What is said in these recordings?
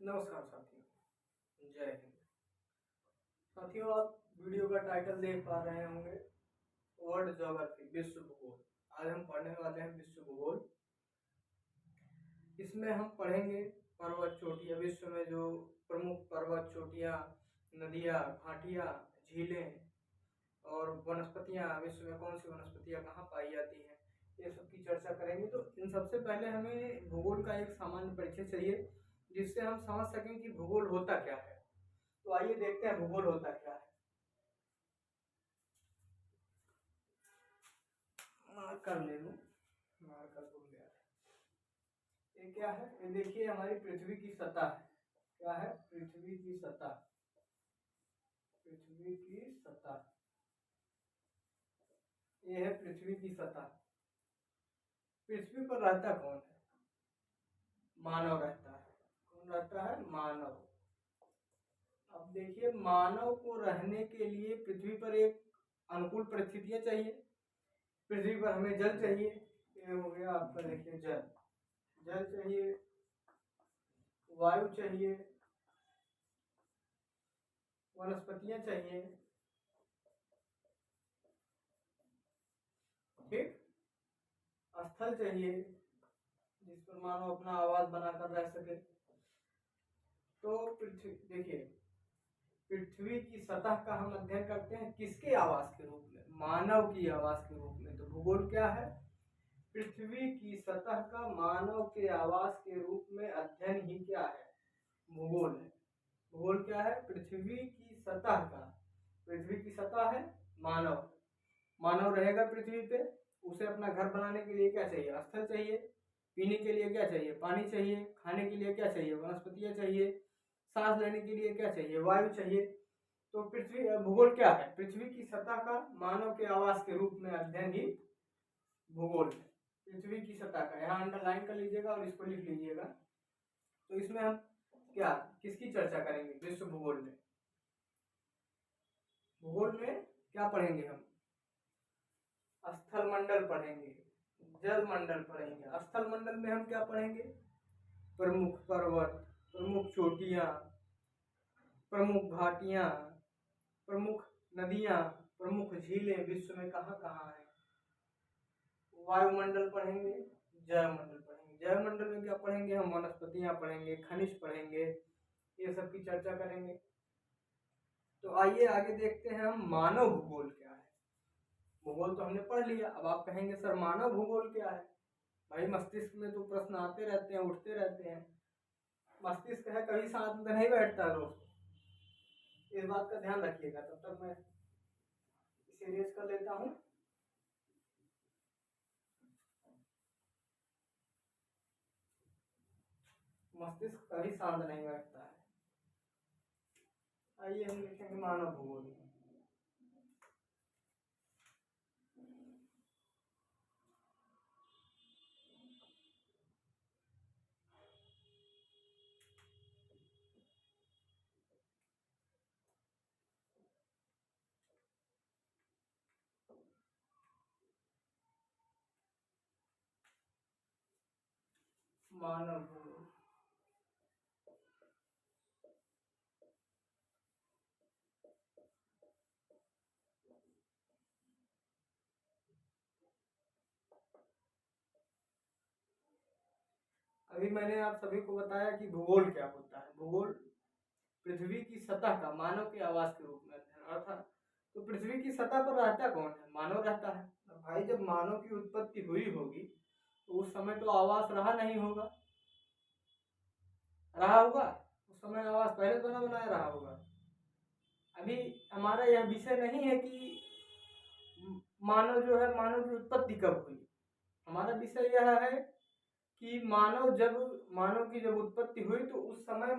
नमस्कार साथियों, जय हिंद। साथियों, आप वीडियो का टाइटल देख पा रहे होंगे, वर्ल्ड ज्योग्राफी, विश्व भूगोल। आज हम पढ़ने वाले हैं विश्व भूगोल। इसमें हम पढ़ेंगे पर्वत चोटियां, विश्व में जो प्रमुख पर्वत चोटियां, नदियां, घाटियां, झीलें और वनस्पतियां, विश्व में कौन सी वनस्पतियां कहाँ पाई जाती हैं, ये सब की चर्चा करेंगे। तो इन सबसे पहले हमें भूगोल का एक सामान्य परिचय चाहिए, जिससे हम समझ सकें कि भूगोल होता क्या है। तो आइए देखते हैं भूगोल होता क्या है। मार्कर ले लूं, मार्कर भूल गया। ये क्या है? ये देखिए, हमारी पृथ्वी की सतह है। क्या है? पृथ्वी की सतह। पृथ्वी की सतह, ये है पृथ्वी की सतह। पृथ्वी पर रहता कौन है? मानव रहता है। कौन रहता है? मानव। अब देखिए, मानव को रहने के लिए पृथ्वी पर एक अनुकूल परिस्थितियां चाहिए। पृथ्वी पर हमें जल चाहिए। ये हो गया आपका, देखिए, जल। जल चाहिए, वायु चाहिए, वनस्पतियां चाहिए, ठीक, स्थल चाहिए जिस पर मानव अपना आवास बनाकर रह सके। तो पृथ्वी, देखिए, पृथ्वी की सतह का हम अध्ययन करते हैं किसके आवास के रूप में? मानव की आवास के रूप में। तो भूगोल क्या है? पृथ्वी की सतह का मानव के आवास के रूप में अध्ययन ही क्या है? भूगोल है। भूगोल क्या है? पृथ्वी की सतह का। पृथ्वी की सतह है मानव। मानव रहेगा पृथ्वी पे, उसे अपना घर बनाने के लिए क्या चाहिए? स्थल चाहिए। पीने के लिए क्या चाहिए? पानी चाहिए। खाने के लिए क्या चाहिए? वनस्पतियां चाहिए। सांस लेने के लिए क्या चाहिए? वायु चाहिए। तो पृथ्वी, भूगोल क्या है? पृथ्वी की सतह का मानव के आवास के रूप में अध्ययन ही भूगोल है। पृथ्वी की सतह का, यहाँ अंडरलाइन कर लीजिएगा और इसको लिख लीजिएगा। तो इसमें हम क्या, किसकी चर्चा करेंगे विश्व भूगोल में? भूगोल में क्या पढ़ेंगे हम? स्थल मंडल पढ़ेंगे, जल मंडल पढ़ेंगे। स्थल मंडल में हम क्या पढ़ेंगे? प्रमुख पर्वत, प्रमुख चोटियां, प्रमुख घाटियां, प्रमुख नदियां, प्रमुख झीलें विश्व में कहाँ कहाँ है। वायुमंडल पढ़ेंगे, जयमंडल पढ़ेंगे। जयमंडल में क्या पढ़ेंगे हम? वनस्पतियां पढ़ेंगे, खनिज पढ़ेंगे, ये सब की चर्चा करेंगे। तो आइए आगे देखते हैं हम मानव भूगोल क्या है। भूगोल तो हमने पढ़ लिया, अब आप कहेंगे सर मानव भूगोल क्या है? भाई, मस्तिष्क में तो प्रश्न आते रहते हैं, उठते रहते हैं। मस्तिष्क है, कभी साथ में नहीं बैठता दोस्त, इस बात का ध्यान रखिएगा। तब तक मैं इसे रेज कर लेता हूँ। मस्तिष्क कभी शांत नहीं बैठता है। आइए हम देखेंगे मानव भूगोल। मानव भूगोल, अभी मैंने आप सभी को बताया कि भूगोल क्या होता है। भूगोल पृथ्वी की सतह का मानव के आवास के रूप में अध्ययन, अर्थात तो पृथ्वी की सतह पर रहता कौन है? मानव रहता है। भाई, जब मानव की उत्पत्ति हुई होगी तो उस समय तो आवास रहा नहीं होगा। रहा होगा उस समय आवास पहले बना बनाया रहा होगा। अभी हमारा यह विषय नहीं है कि मानव जो है, मानव की उत्पत्ति कब हुई। हमारा विषय यह है कि मानव की जब उत्पत्ति हुई तो उस समय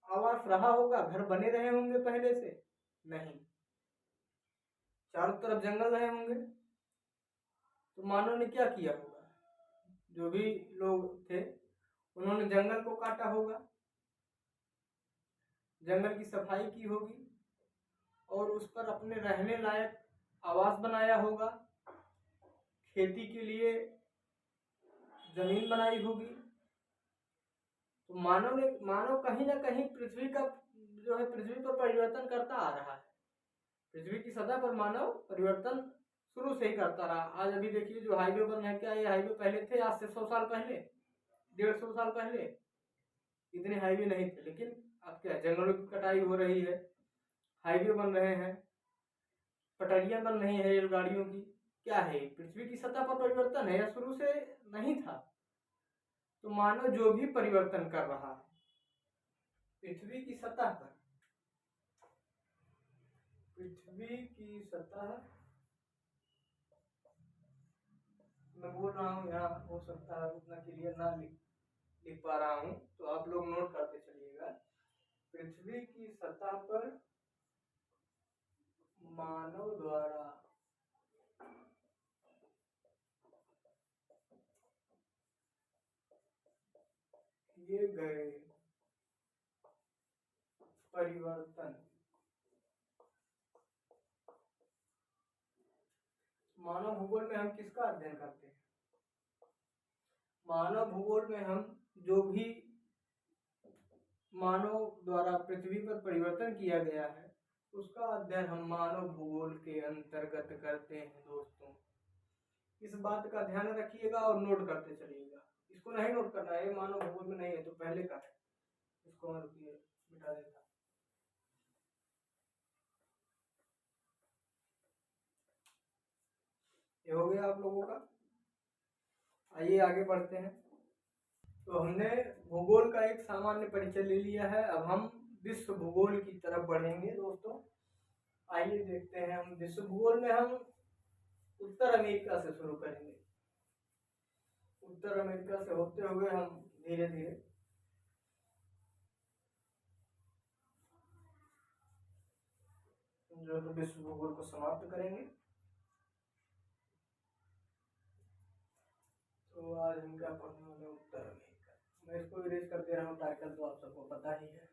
आवास रहा होगा, घर बने रहे होंगे पहले से? नहीं, चारों तरफ जंगल रहे होंगे। तो मानव ने क्या किया होगा? जो भी लोग थे उन्होंने जंगल को काटा होगा, जंगल की सफाई की होगी और उस पर अपने रहने लायक आवास बनाया होगा, खेती के लिए जमीन बनाई होगी। तो मानव कहीं ना कहीं पृथ्वी का जो है पृथ्वी पर परिवर्तन करता आ रहा है। पृथ्वी की सतह पर मानव परिवर्तन शुरू से ही करता रहा। आज अभी देखिए जो हाईवे बन रहे हैं, क्या ये हाईवे पहले थे? आज से 100 साल पहले, 150 साल पहले इतने हाईवे नहीं थे। लेकिन अब क्या, जंगलों की कटाई हो रही है, हाईवे बन रहे हैं, पटरियां बन रही है रेलगाड़ियों की। क्या है? पृथ्वी की सतह पर परिवर्तन है या शुरू से नहीं था? तो मानव जो भी परिवर्तन कर रहा है पृथ्वी की सतह पर, पृथ्वी की सतह, मैं बोल रहा हूँ यहाँ हो सकता है उतना क्लियर ना लिख पा रहा हूँ, तो आप लोग नोट करते चलिएगा। पृथ्वी की सतह पर मानव द्वारा किए गए परिवर्तन, मानव भूगोल में हम किसका अध्ययन करते हैं? मानव भूगोल में हम जो भी मानव द्वारा पृथ्वी पर परिवर्तन किया गया है उसका अध्ययन हम मानव भूगोल के अंतर्गत करते हैं। दोस्तों इस बात का ध्यान रखिएगा और नोट करते चलिएगा। इसको नहीं नोट करना है, मानव भूगोल में नहीं है तो पहले का है, इसको मैं रुकिए मिटा देता। ये हो गया आप लोगों का। आइए आगे बढ़ते हैं। तो हमने भूगोल का एक सामान्य परिचय ले लिया है, अब हम विश्व भूगोल की तरफ बढ़ेंगे। दोस्तों आइए देखते हैं, हम विश्व भूगोल में हम उत्तर अमेरिका से शुरू करेंगे। उत्तर अमेरिका से होते हुए हम धीरे धीरे जो है विश्व भूगोल को समाप्त करेंगे। तो आज हम क्या पढ़ने वाले? उत्तर अमेरिका। मैं इसको इरेज कर दे रहा हूँ, टाइटल तो आप सबको पता ही है।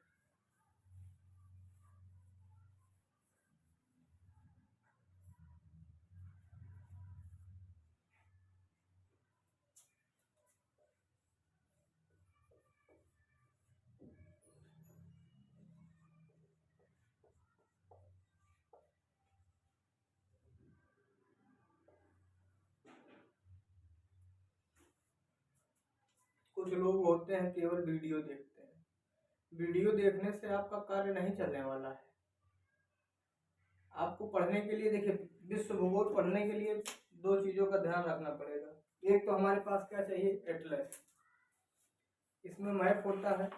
कुछ लोग होते हैं केवल वीडियो देखते हैं, वीडियो देखने से आपका कार्य नहीं चलने वाला है। आपको पढ़ने के लिए, देखिए विश्व भूगोल पढ़ने के लिए दो चीजों का ध्यान रखना पड़ेगा। एक तो हमारे पास क्या चाहिए? एटलस। इसमें मैप होता है,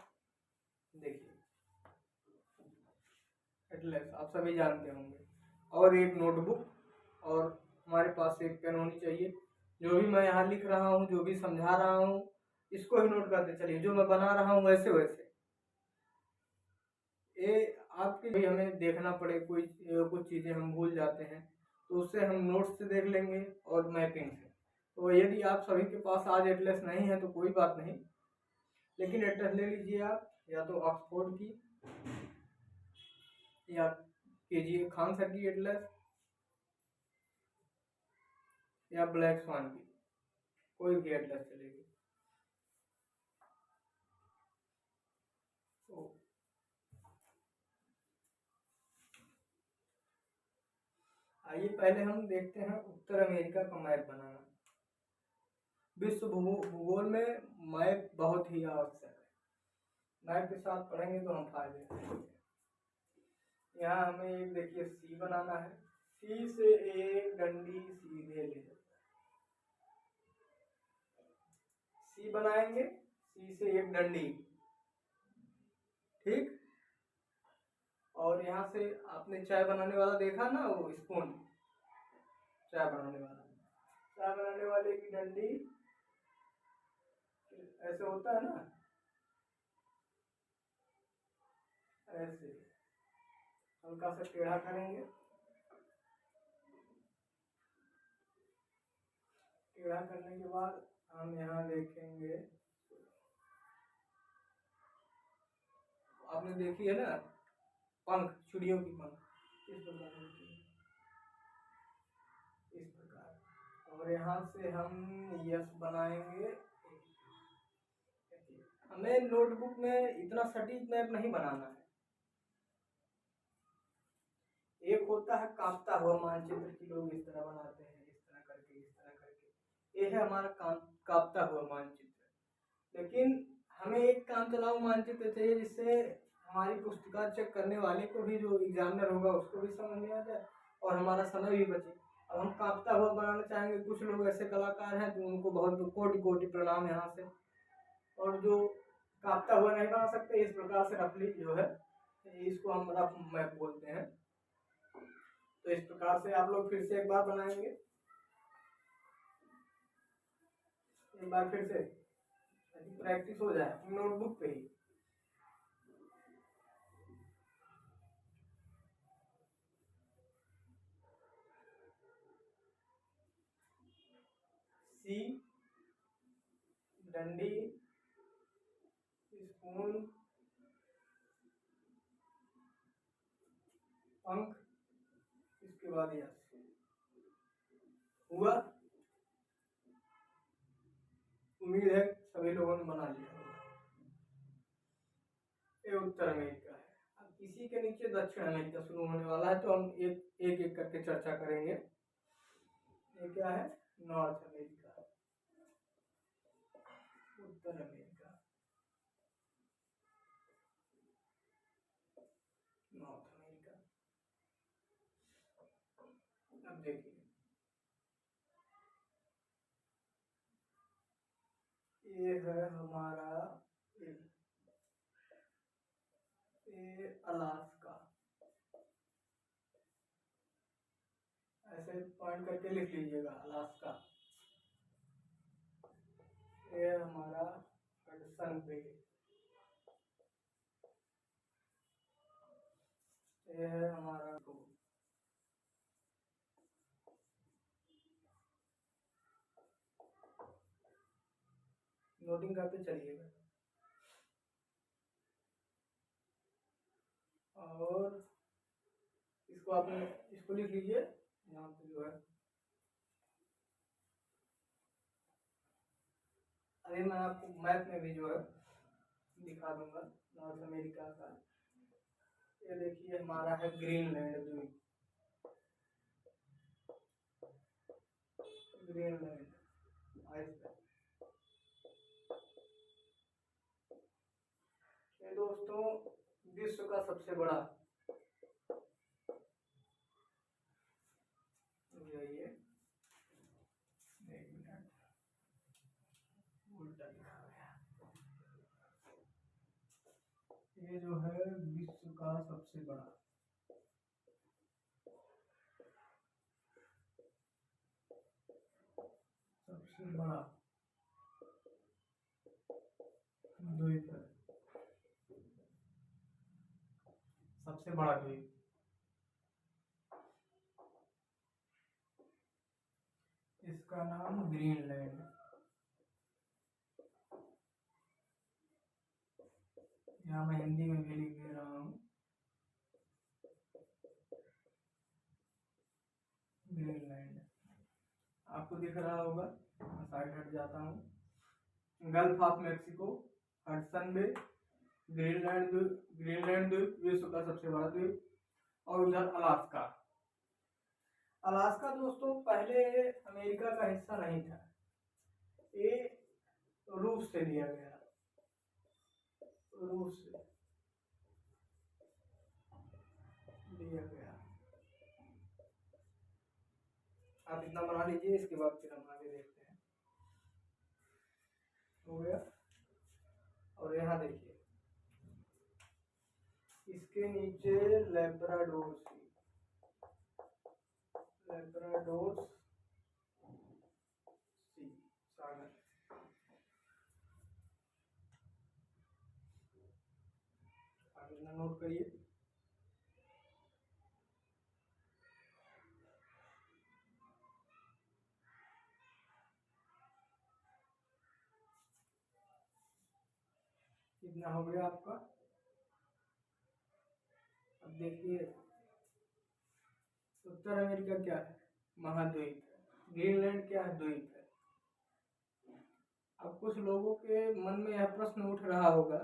देखिए एटलस आप सभी जानते होंगे, और एक नोटबुक और हमारे पास एक पेन होनी चाहिए। जो भी मैं यहाँ लिख रहा हूँ, जो भी समझा रहा हूँ, इसको ही नोट करते चलिए, जो मैं बना रहा हूँ वैसे वैसे। ये आपके भी हमें देखना पड़े, कोई कुछ चीज़ें हम भूल जाते हैं तो उससे हम नोट्स से देख लेंगे और मैपिंग से। तो यदि आप सभी के पास आज एटलस नहीं है तो कोई बात नहीं, लेकिन एटलस ले लीजिए आप, या तो ऑक्सफोर्ड की या कीजिए खान सर की एटलस या ब्लैक स्वान की, कोई भी एटलस चलेगी। तो आइए पहले हम देखते हैं उत्तर अमेरिका का मैप बनाना। विश्व भूगोल में मैप बहुत ही आवश्यक है, मैप के साथ पढ़ेंगे तो हम फायदे हैं। यहाँ हमें एक देखिए सी बनाना है, सी से एक डंडी सीधे ले जाता है, सी बनाएंगे, सी से एक डंडी, ठीक। और यहाँ से आपने चाय बनाने वाला देखा ना, वो स्पून, चाय बनाने वाला, चाय बनाने वाले की डंडी ऐसे होता है ना, ऐसे हल्का सा टेढ़ा करेंगे, टेढ़ा करने के बाद हम यहाँ देखेंगे, आपने देखी है ना पंख, चिड़ियों की पंख इस प्रकार होती है, इस प्रकार। और यहाँ से हम यस बनाएंगे, हमें नोटबुक में इतना सटीक मैप नहीं बनाना है। एक होता है कांपता हुआ मानचित्र की लोग इस तरह बनाते हैं, इस तरह करके, इस तरह करके। ये है हमारा कांपता हुआ मानचित्र। लेकिन हमें एक काम चलाऊ मानचित्र चाहिए जिससे हमारी पुस्तिका चेक करने वाले को भी, जो एग्जामिनर होगा, उसको भी समझ में आ जाए और हमारा समय भी बचे। अब हम कांपता हुआ बनाना चाहेंगे, कुछ लोग ऐसे कलाकार हैं तो उनको बहुत कोटि कोटि प्रणाम यहाँ से। और जो कांपता हुआ नहीं बना सकते, इस प्रकार से रफली जो है, इसको हम रफ मैप बोलते हैं। तो इस प्रकार से आप लोग फिर से एक बार बनाएंगे, एक बार फिर से प्रैक्टिस हो जाए नोटबुक पे ही। सी, डंडी, स्पून, पंख, इसके बाद यस हुआ। उम्मीद है सभी लोगों ने बना लिया होगा। ये उत्तर अमेरिका है। अब इसी के नीचे दक्षिण अमेरिका शुरू होने वाला है, तो हम एक एक करके चर्चा करेंगे। ये क्या है? नॉर्थ अमेरिका, उत्तर अमेरिका, नॉर्थ अमेरिका। अब देखिए, ये है हमारा ये अलास्का। ऐसे पॉइंट करके लिख लीजिएगा, अलास्का। ये हमारा हडसन बे। ये है हमारा नोटिंग करते चलिएगा। और इसको आपने इसको लिख लीजिए यहाँ पे जो है। अरे मैं आपको मैप में भी जो है दिखा दूंगा नॉर्थ अमेरिका का। ये देखिए हमारा है ग्रीनलैंड द्वीप, ग्रीनलैंड आइसलैंड। ये दोस्तों विश्व का सबसे बड़ा, ये एक मिनट उल्टा लिखा गया। ये जो है विश्व का सबसे बड़ा, सबसे बड़ा द्वीप है, सबसे बड़ा द्वीप। इसका नाम ग्रीनलैंड। यहाँ मैं हिंदी में भी लिख दे रहा हूँ, ग्रीनलैंड। आपको दिख रहा होगा, मैं साइड हट जाता हूँ। Gulf of Mexico, Hudson Bay, Greenland द्वीप विश्व का सबसे बड़ा द्वीप। और उधर अलास्का। अलास्का दोस्तों पहले अमेरिका का हिस्सा नहीं था, ये रूस से लिया गया, रूस से लिया गया। आप इतना बना लीजिए, इसके बाद फिर हम आगे देखते हैं। हो गया। और यहाँ देखिए, इसके नीचे लेब्राडोर सी, लेब्राडोर सी सागर। आप इतना नोट करिए। कितना हो गया आपका? अब देखिए, उत्तर अमेरिका क्या है? महाद्वीप है। ग्रीनलैंड क्या है? द्वीप है। अब कुछ लोगों के मन में यह प्रश्न उठ रहा होगा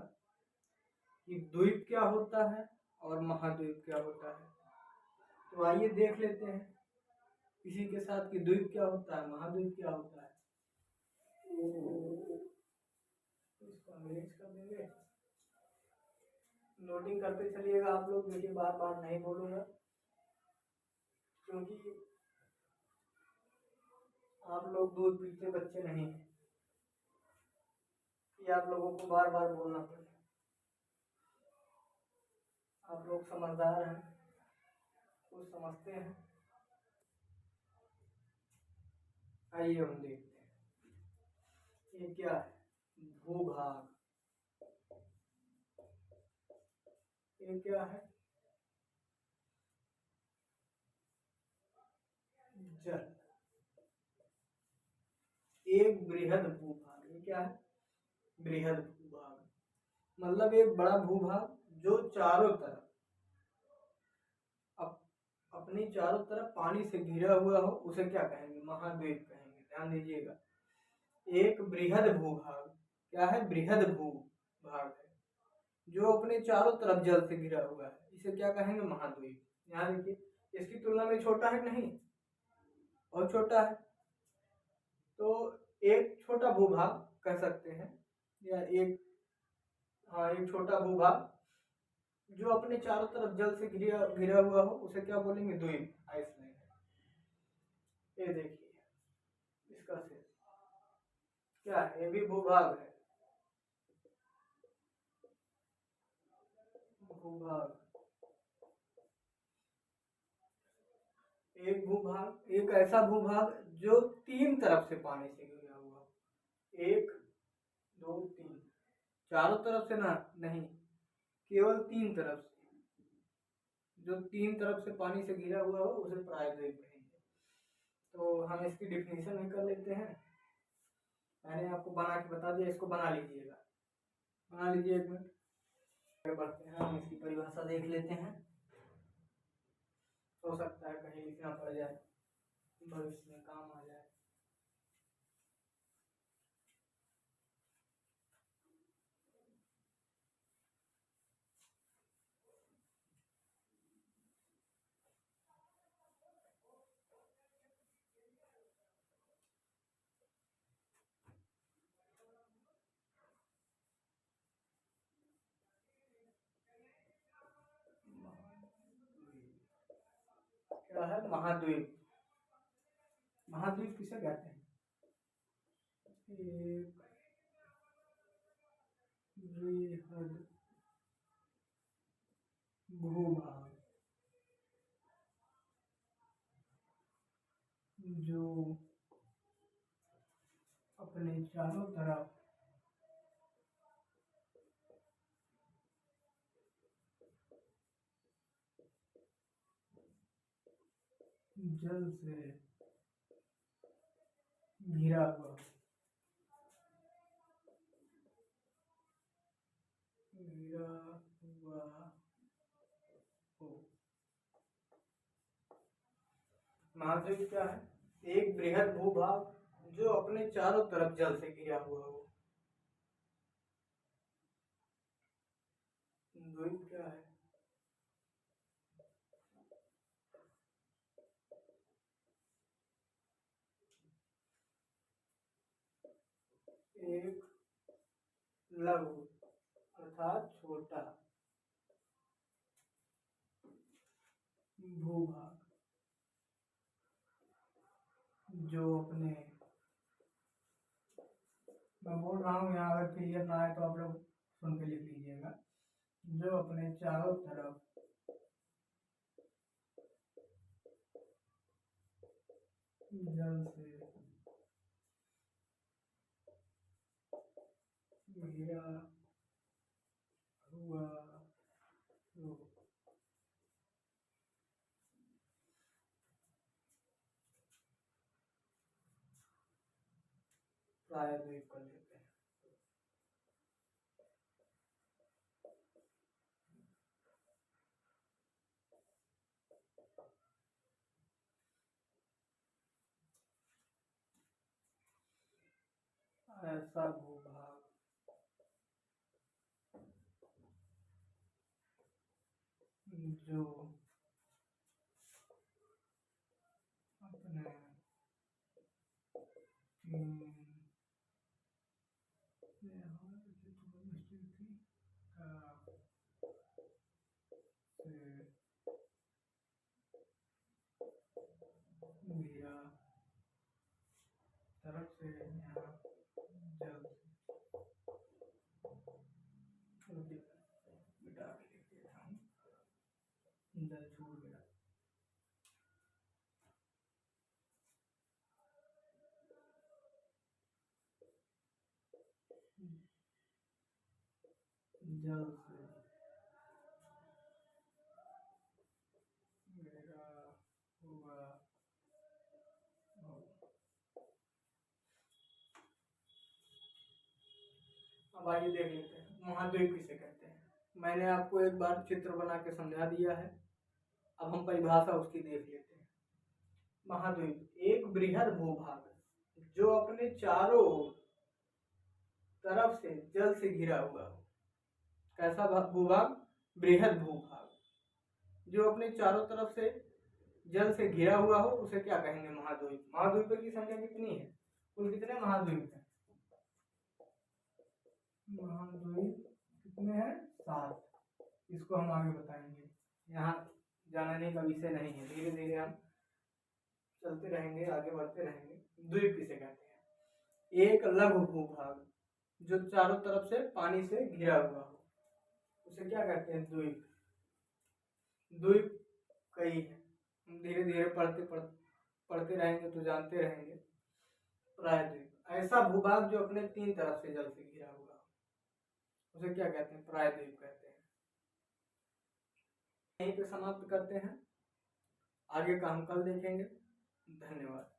कि द्वीप क्या होता है और महाद्वीप क्या होता है। तो आइए देख लेते हैं इसी के साथ कि द्वीप क्या होता है, महाद्वीप क्या होता है। इसको अंग्रेज कर देंगे। नोटिंग करते चलिएगा आप लोग, देखिए बार बार नहीं बोलूंगा क्योंकि आप लोग दूध पीते बच्चे नहीं हैं कि आप लोगों को बार बार बोलना पड़े। आप लोग समझदार हैं, कुछ समझते हैं। आइए हम देखते हैं ये क्या है। भूभाग, ये क्या है, जल। एक बृहद भूभाग, ये क्या है, बृहद भूभाग मतलब एक बड़ा भूभाग जो चारों तरफ अपनी चारों तरफ पानी से घिरा हुआ हो, उसे क्या कहेंगे, महाद्वीप कहेंगे। ध्यान दीजिएगा, एक बृहद भूभाग, क्या है, बृहद भूभाग है जो अपने चारों तरफ जल से घिरा हुआ है, इसे क्या कहेंगे, महाद्वीप। यहाँ देखिए इसकी तुलना में छोटा है नहीं, और छोटा है, तो एक छोटा भूभाग कह सकते हैं, या एक, हाँ, एक छोटा भूभाग जो अपने चारों तरफ जल से घिरा घिरा हुआ हो, उसे क्या बोलेंगे, द्वीप, आइसलैंड। ये देखिए इसका से क्या है, ये भी भूभाग है, भूभाग। एक भूभाग, एक ऐसा भूभाग जो तीन तरफ से पानी से घिरा हुआ, एक दो तीन, चारों तरफ से ना, नहीं, केवल तीन तरफ से, जो तीन तरफ से पानी से घिरा हुआ हो उसे प्रायद्वीप कहेंगे। तो हम इसकी डिफिनीशन भी कर लेते हैं। मैंने आपको बना के बता दिया, इसको बना लीजिएगा, बना लीजिए, एक मिनट बढ़ते हैं, हम इसकी परिभाषा देख लेते हैं। हो सकता है कहीं लिखना पड़ जाए, भविष्य में काम आ जाए। क्या है, महाद्वीप। महाद्वीप किसे कहते हैं, एक बृहद भूभाग जो अपने चारों तरफ जल से घिरा हुआ, घिरा हुआ हो। महाद्वीप क्या है, एक बृहद भूभाग जो अपने चारों तरफ जल से घिरा हुआ हो। द्वीप क्या है, एक लघु अर्थात छोटा भूभाग जो अपने, मैं बोल रहा हूँ यहाँ, अगर क्लियर ना आए तो आप लोग सुन के लिख लीजिएगा, जो अपने चारों तरफ जल से घिरा हुआ हो। प्रायद्वीप कर लेते हैं। ऐसा भूभाग जो अपने घिरा तरफ से यहाँ जल मिटा के लिख देता हूँ, जल छूट गया। जल से मेरा हुआ अब आइए देख लेते हैं महाद्वीप किसे कहते हैं। मैंने आपको एक बार चित्र बना के समझा दिया है, अब हम परिभाषा उसकी देख लेते हैं। महाद्वीप एक बृहद भूभाग जो अपने चारों तरफ से जल से घिरा हुआ हो। कैसा भूभाग? बृहद भूभाग जो अपने चारों तरफ से जल से घिरा हुआ हो, उसे क्या कहेंगे? महाद्वीप। महाद्वीप की संख्या कितनी है? कुल कितने महाद्वीप हैं? महाद्वीप कितने हैं? 7। इसको हम आगे बताएंगे, यहाँ जानने का विषय नहीं है, धीरे धीरे हम चलते रहेंगे, आगे बढ़ते रहेंगे। द्वीप किसे कहते हैं? एक लघु भूभाग जो चारों तरफ से पानी से घिरा हुआ हो, उसे क्या कहते हैं? द्वीप। द्वीप कई है, हम धीरे धीरे पढ़ते रहेंगे तो जानते रहेंगे। प्रायद्वीप ऐसा भूभाग जो अपने 3 तरफ से जल से घिरा हुआ हो, उसे क्या कहते हैं? प्रायद्वीप कहते हैं। यहीं पे समाप्त करते हैं, आगे का हम कल देखेंगे। धन्यवाद।